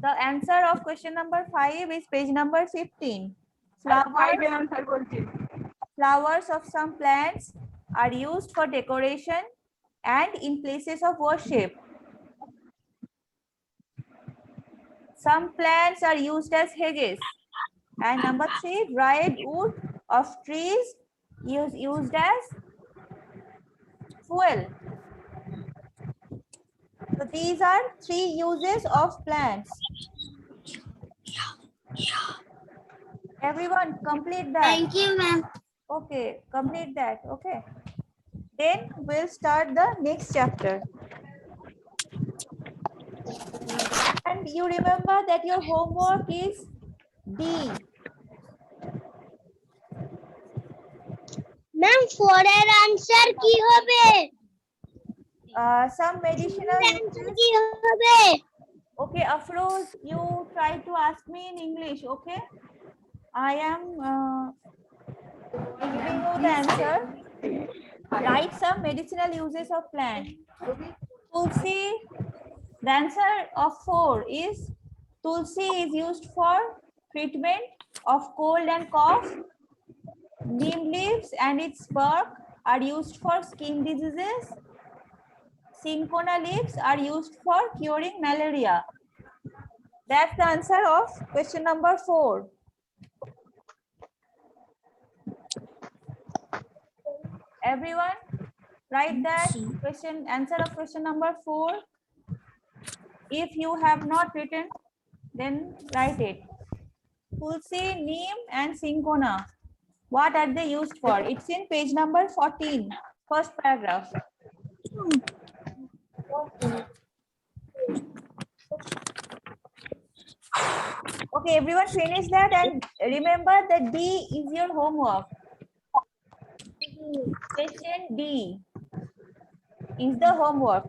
The answer of question number 5 is page number 15. Flowers of some plants are used for decoration and in places of worship. Some plants are used as hedges. And number 3, dried wood of trees is used as fuel. So these are 3 uses of plants. Everyone complete that. Thank you, ma'am. Okay, complete that. Okay. Then we'll start the next chapter. And you remember that your homework is D. Ma'am, 4 এর answer কি হবে? Some medicinal answer uses. কি হবে? Okay, Afroz, you try to ask me in English, okay? I am giving you the answer. Write some medicinal uses of plant. Tulsi, the answer of 4 is Tulsi is used for treatment of cold and cough. Neem leaves and its bark are used for skin diseases. Cinchona leaves are used for curing malaria. That's the answer of question number 4. Everyone, write that question, answer of question number 4. If you have not written, then write it. Tulsi, neem, and cinchona. What are they used for? It's in page number 14, first paragraph. Okay, everyone finish that and remember that D is your homework. Question D is the homework.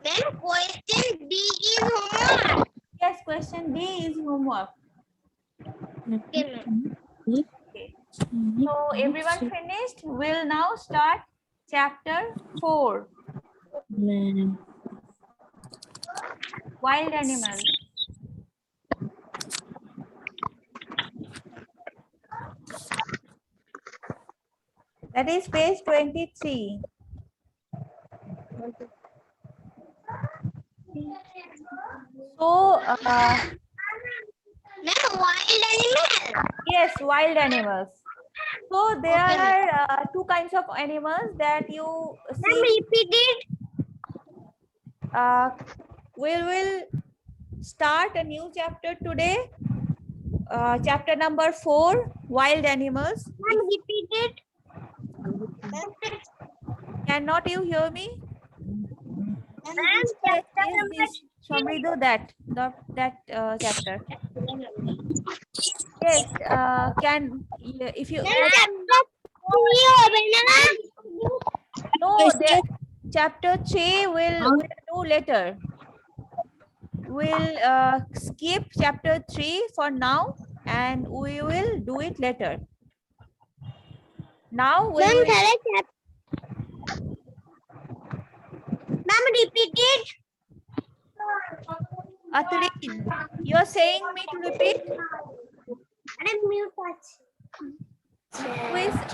Then question D is homework. Yes, question D is homework. Okay, ma'am. Okay. So everyone finished. We'll now start chapter 4. Wild animals. That is page 23. So, Ma'am, wild animal. yes, wild animals. So there are 2 kinds of animals that you Ma'am, see. repeat it. We will start a new chapter today. Chapter number 4, wild animals. Ma'am, repeat it. Cannot you hear me? Ma'am, Yes, chapter is number this Samriddhu that chapter? Yes, if you no, chapter 3 we'll do later. We'll skip chapter 3 for now and we will do it later. Now we will. Ma'am, repeat it. Atrin, you're saying me to repeat?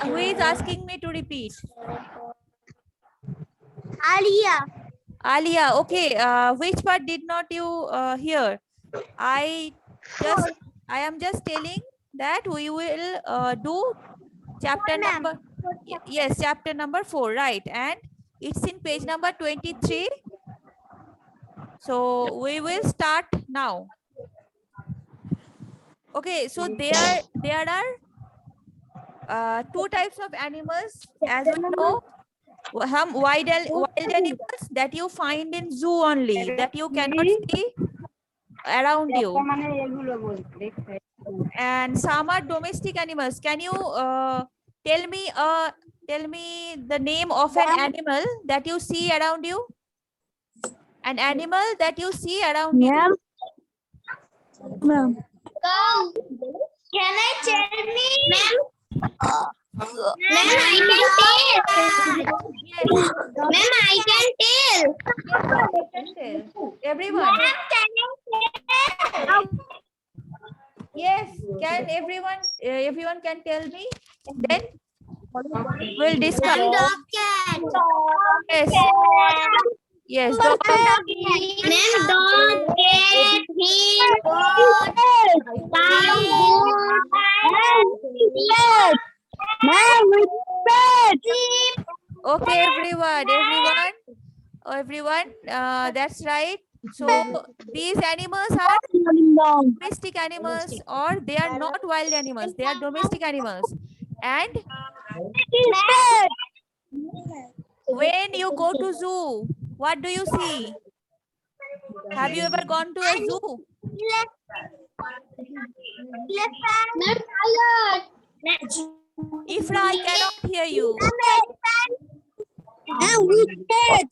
Who is asking me to repeat? Alia. Alia, okay. Which part did not you hear? I am just telling that we will do chapter number. Yes, chapter number 4, right? And it's in page number 23. So we will start now. Okay, so there are 2 types of animals, as we know. Wild animals that you find in zoo only, that you cannot see around you, and some are domestic animals. Can you tell me the name of an animal that you see around you? An animal that you see around you. Can I tell me? Ma'am. Yes. Ma'am, I can tell. Yes, you can tell. Everyone. Yes, can everyone can tell me? Then we'll discuss. Ma'am, dog cat. Yes. Yes, dog. Ma'am, dog cat. Hill, goat, cow, goat, Ma'am, sheep. Okay, everyone, that's right. So these animals are domestic animals, or they are not wild animals, they are domestic animals. And when you go to zoo, what do you see? Have you ever gone to a zoo? Ifra, I cannot hear you. Yes.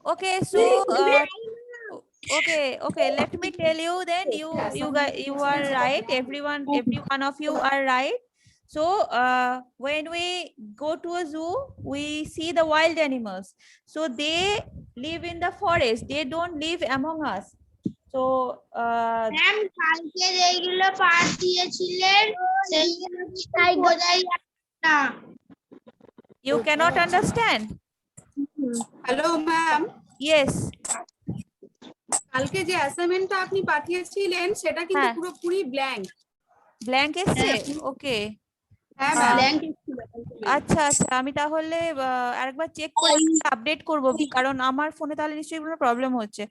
Okay, so okay, let me tell you then. You are right. Every one of you are right. So when we go to a zoo, we see the wild animals. So they live in the forest. They don't live among us. So ma'am কালকে যেগুলো পাঠ দিয়েছিলেন সেইগুলো তাই বোঝাই না you cannot understand. Hello ma'am, Yes. কালকে যে অ্যাসাইনমেন্টটা আপনি পাঠিয়েছিলেন সেটা কিন্তু হ্যাঁ। পুরোপুরি ব্ল্যাঙ্ক। ব্ল্যাঙ্ক এসছে? ওকে। হ্যাঁ হ্যাঁ। ব্ল্যাঙ্ক। আচ্ছা আচ্ছা, আমি তাহলে আরেকবার চেক করে আপডেট করব, কারণ আমার ফোনে তাহলে নিশ্চয়ই কোনো প্রবলেম হচ্ছে।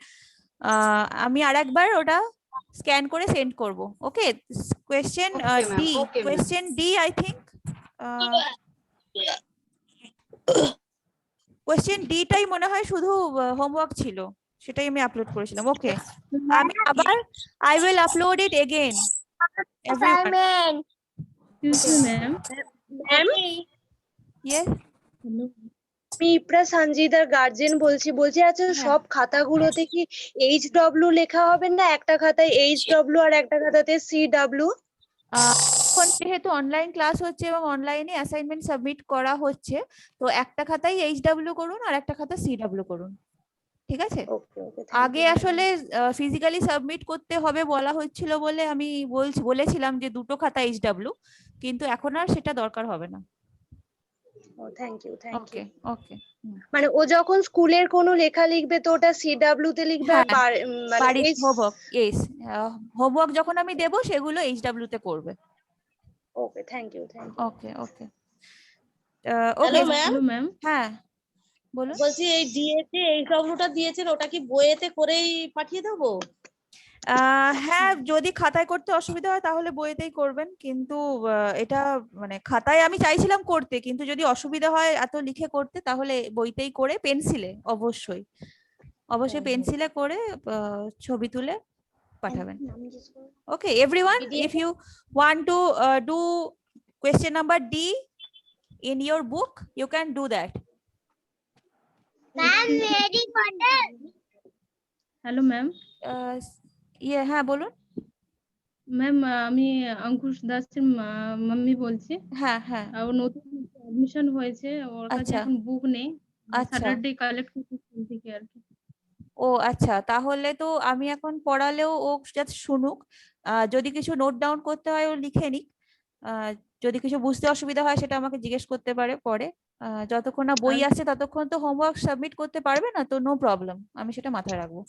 আমি আরেকবার ওটা স্ক্যান করে সেন্ড করব। Okay, question D, question D I think question ডিটাই মনে হয় শুধু হোমওয়ার্ক ছিল, সেটাই আমি আপলোড করেছিলাম। ওকে, আমি আবার I will upload it again. Assignment ma'am yes, আমি ইপ্রা সঞ্জিদার গার্জেন বলছি আচ্ছা সব খাতাগুলোতে কি HW লেখা হবে না? একটা খাতায় HW আর একটা খাতাতে CW? এখন যেহেতু অনলাইন ক্লাস হচ্ছে এবং অনলাইনে অ্যাসাইনমেন্ট সাবমিট করা হচ্ছে, তো একটা খাতায় HW করুন আর একটা খাতা CW করুন, ঠিক আছে? ওকে ওকে, আগে আসলে ফিজিক্যালি সাবমিট করতে হবে বলা হচ্ছিল বলে আমি বলেছিলাম যে দুটো খাতা HW, কিন্তু এখন আর সেটা দরকার হবে না। থ্যাংক ইউ ওকে ওকে। মানে ও যখন স্কুলের কোনো লেখা লিখবে তো ওটা CW তে লিখবে আর মানে বাড়ির হোমওয়ার্ক, ইয়েস, হোমওয়ার্ক যখন আমি দেব সেগুলো HW তে করবে। Okay, thank you. Okay okay hello okay ma'am, ma'am. হ্যাঁ বলুন। বলছি এই ডিএতে এই ডব্লিউটা দিয়েছেন ওটা কি বইয়েতে করেই পাঠিয়ে দেবো? হ্যাঁ, যদি খাতায় করতে অসুবিধা হয় তাহলে বইতেই করবেন, কিন্তু এটা মানে খাতায় আমি চাইছিলাম করতে, কিন্তু যদি অসুবিধা হয় এত লিখে করতে তাহলে বইতেই করে পেন্সিলে অবশ্যই পেন্সিলে করে ছবি তুলে পাঠাবেন। Okay, everyone, if you want to do question number D in your book, you can do that. Ma'am ready করেন হ্যালো ম্যাম। হ্যাঁ বলুন। ম্যাম আমি অঙ্কুশ দাসের মাম্মি বলছি। হ্যাঁ হ্যাঁ, ও নতুন অ্যাডমিশন হয়েছে, ওর কাছে আচ্ছা। এখন বুক নেই, আচ্ছা। স্যাটারডে কালেক্ট করতে স্কুল থেকে আর কি। ও আচ্ছা, তাহলে তো আমি এখন পড়ালেও ও জাস্ট শুনুক, যদি কিছু নোট ডাউন করতে হয় ও লিখে নিক, যদি কিছু বুঝতে অসুবিধা হয় সেটা আমাকে জিজ্ঞেস করতে পারে পরে। যতক্ষণ না বই আসছে ততক্ষণ তো হোমওয়ার্ক সাবমিট করতে পারবে না, তো নো প্রবলেম, আমি সেটা মাথায় রাখবো।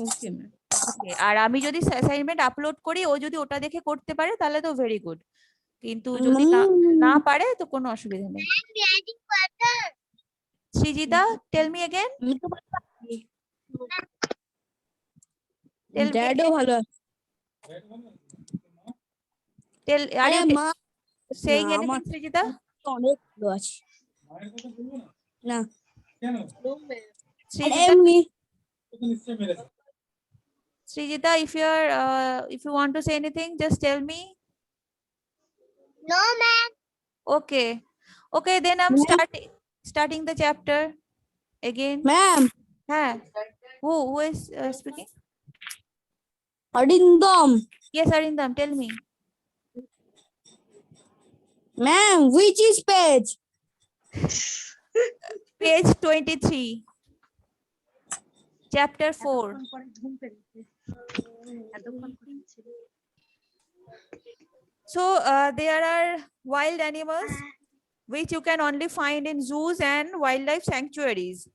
Okay ma'am. ওকে, আর আমি যদি অ্যাসাইনমেন্ট আপলোড করি ও যদি ওটা দেখে করতে পারে তাহলে তো ভেরি গুড, কিন্তু যদি না পারে তো কোনো অসুবিধা নেই। রেডি করেন সৃজিতা, টেল মি अगेन। ড্যাডও ভালো আছে। টেল, আর ইউ মা সেইং না, এনিথিং সৃজিতা? অনেক ভালো আছে না সৃজিতা, এমনি Srijita, if you want to say anything, just tell me. No ma'am Okay, okay, then I'm starting the chapter again. Ma'am হ্যাঁ Who is speaking? Arindam. Yes, Arindam, tell me. Ma'am, which is page? Page 23, chapter 4. So there are wild animals which you can only find in zoos and wildlife sanctuaries.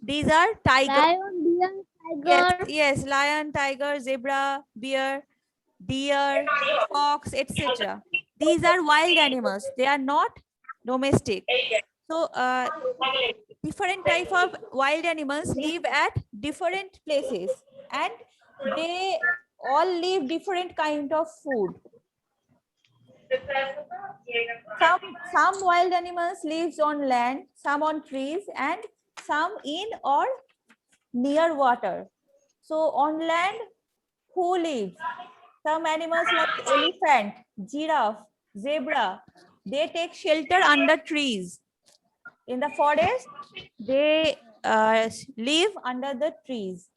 These are tiger. Lion, deer, Yes, tiger. yes, lion, tiger, zebra, bear, deer, fox, etc. These are wild animals. They are not domestic. So different type of wild animals live at different places, and they all live different kind of food. Some wild animals lives on land, some on trees, and some in or near water. So on land, who lives? Some animals like elephant, giraffe, zebra, they take shelter under trees. In the forest, they live under the trees.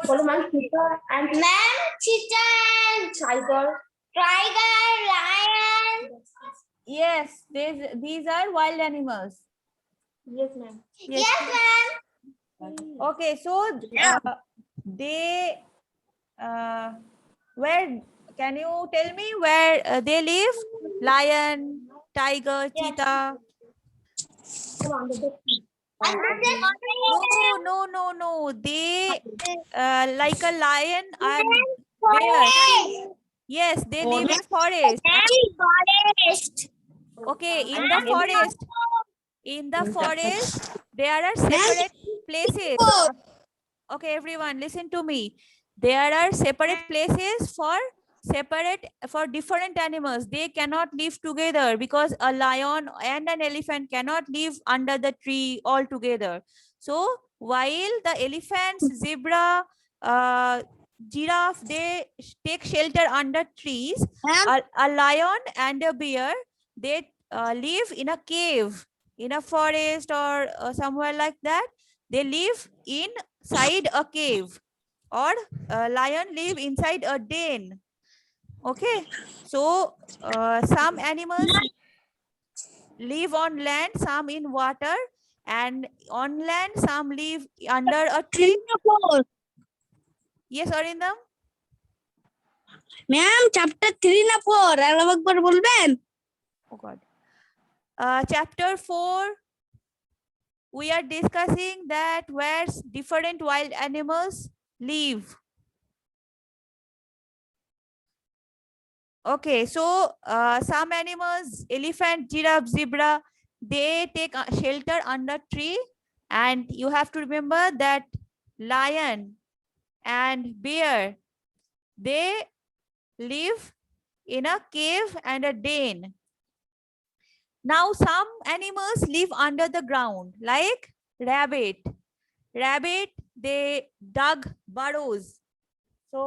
Man, cheetah and tiger. Tiger, lion. Yes, these are wild animals. Yes, ma'am. Yes. Yes, ma'am. Okay, so they where, can you tell me where they live? Lion, tiger, cheetah. No. They like a lion and bear. Yes, they live in forest. Forest. Okay, in the forest. In the forest, there are separate places. Okay, everyone, listen to me. There are separate places for different animals. They cannot live together because a lion and an elephant cannot live under the tree all together. So while the elephants, zebra, giraffe, they take shelter under trees, a lion and a bear, they live in a cave, in a forest or somewhere like that. They live inside a cave, or a lion live inside a den. Okay, so some animals live on land, some in water, and on land some live under a tree. Yes, Arindam? Ma'am chapter 3 না 4 আরেকবার বলবেন? Oh God. Chapter 4, we are discussing that where different wild animals live. Okay, so some animals, elephant, giraffe, zebra, they take shelter under tree, and you have to remember that lion and bear, they live in a cave and a den. Now some animals live under the ground, like rabbit. Rabbit, they dug burrows. So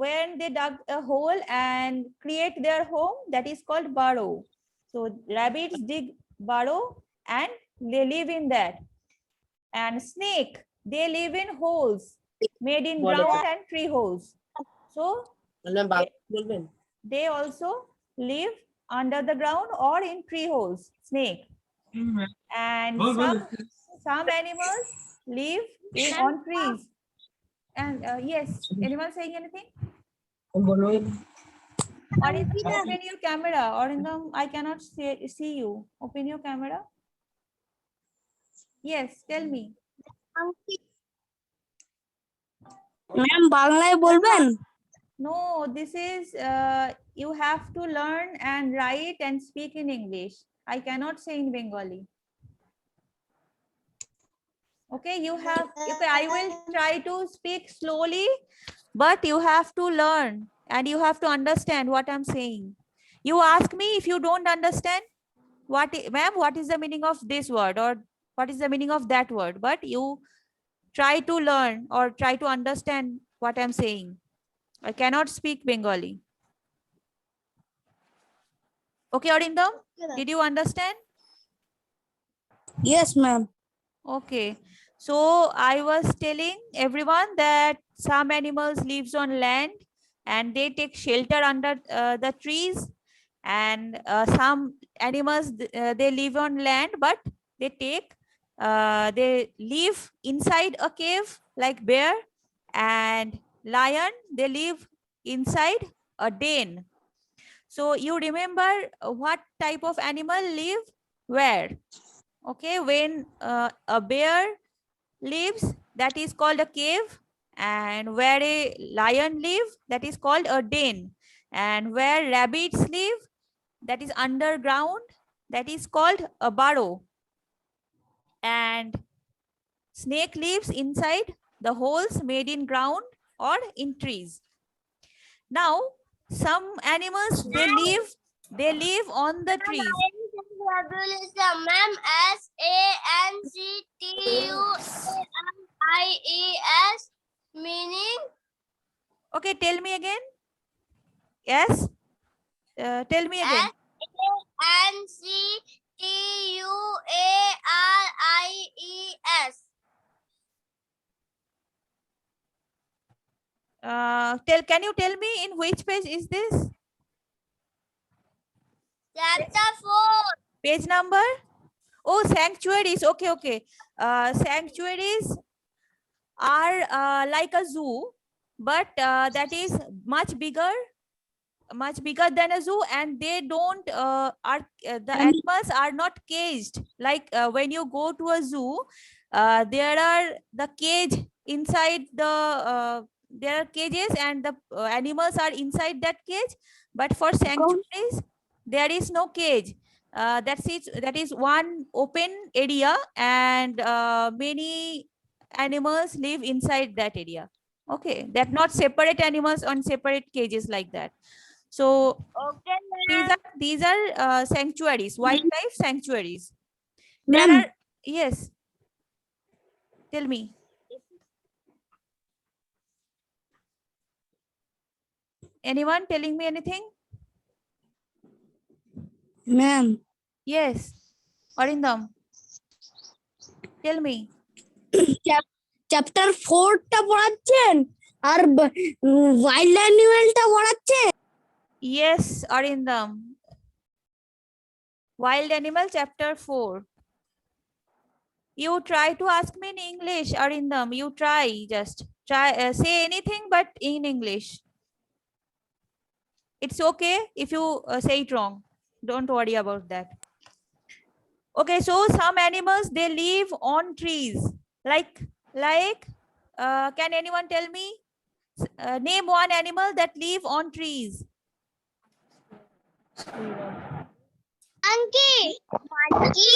when they dug a hole and create their home, that is called burrow. So rabbits dig burrow and they live in that. And snake, they live in holes made in ground and tree holes. So they also live under the ground or in tree holes, snake. And some animals live on trees. And yes, anyone saying anything? Arindam, open your camera. Arindam, I cannot see you. Open your camera. Yes, tell me. Ma'am বাংলায় বলবেন? No, this is you have to learn and write and speak in English. I cannot say in Bengali. Okay, you have, okay, I will try to speak slowly, but you have to learn and you have to understand what I'm saying. You ask me if you don't understand, ma'am, what is the meaning of this word or what is the meaning of that word, but you try to learn or try to understand what I'm saying. I cannot speak Bengali. Okay, Arindam, did you understand? Yes, ma'am. Okay, So I was telling everyone that some animals lives on land and they take shelter under the trees, and some animals they live on land but they live inside a cave like bear, and lion they live inside a den. So you remember what type of animal live where? Okay, when a bear lives, that is called a cave, and where a lion live, that is called a den, and where rabbits live, that is underground, that is called a burrow, and snake lives inside the holes made in ground or in trees. Now some animals they live on the trees. Ma'am, SANCTUARIES meaning Okay, tell me again. Yes, tell me again. SANCTUARIES. Can you tell me in which page is this? Chapter 4. Page number? Oh, sanctuaries. Okay, okay. Sanctuaries are like a zoo, but that is much bigger than a zoo, and they don't the animals are not caged like when you go to a zoo. There are the cage inside the there are cages, and the animals are inside that cage, but for sanctuaries there is no cage. That is one open area, and many animals live inside that area. Okay, that not separate animals on separate cages like that. So Okay, these are sanctuaries, wildlife sanctuaries. There Ma'am, are, yes. Tell me. Anyone telling me anything? ma'am, Yes. Arindam. Tell me. Chapter 4টা পড়াচ্ছেন আর wild অ্যানিমেলটা পড়াচ্ছেন? Yes, Arindam. Wild Animal Chapter 4. You try to ask me in English, Arindam. You try, just try, say anything but in English. It's okay if you say it wrong. Don't worry about that. Okay, so some animals they live on trees. Like can anyone tell me? Name one animal that live on trees. monkey. Monkey.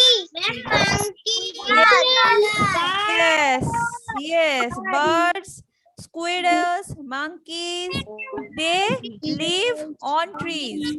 Yes, yes. Birds, squirrels, monkeys, they live on trees.